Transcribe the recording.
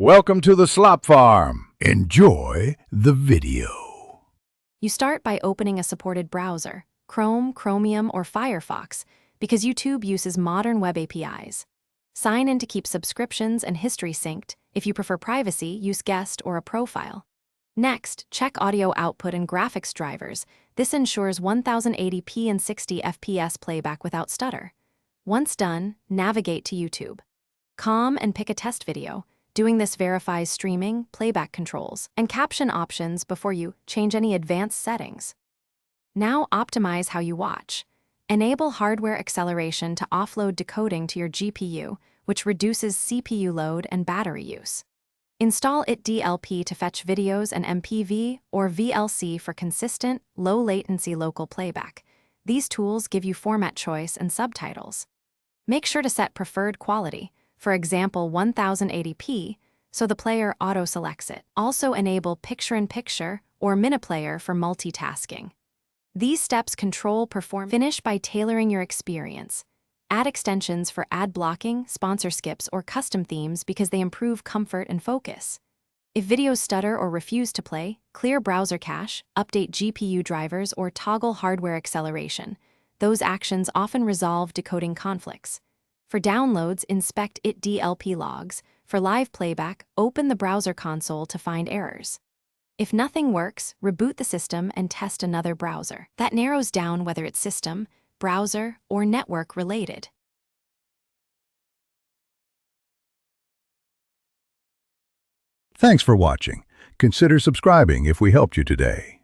Welcome to the Slop Farm. Enjoy the video. You start by opening a supported browser, Chrome, Chromium, or Firefox, because YouTube uses modern web APIs. Sign in to keep subscriptions and history synced. If you prefer privacy, use Guest or a profile. Next, check audio output and graphics drivers. This ensures 1080p and 60 FPS playback without stutter. Once done, navigate to YouTube. Calm and pick a test video. Doing this verifies streaming, playback controls, and caption options before you change any advanced settings. Now optimize how you watch. Enable hardware acceleration to offload decoding to your GPU, which reduces CPU load and battery use. Install itDLP to fetch videos and MPV or VLC for consistent, low-latency local playback. These tools give you format choice and subtitles. Make sure to set preferred quality, for example 1080p, so the player auto-selects it. Also enable picture-in-picture or miniplayer for multitasking. These steps control performance. Finish by tailoring your experience. Add extensions for ad blocking, sponsor skips, or custom themes because they improve comfort and focus. If videos stutter or refuse to play, clear browser cache, update GPU drivers, or toggle hardware acceleration. Those actions often resolve decoding conflicts. For downloads, inspect itDLP logs. For live playback, open the browser console to find errors. If nothing works, reboot the system and test another browser. That narrows down whether it's system, browser, or network related. Thanks for watching. Consider subscribing if we helped you today.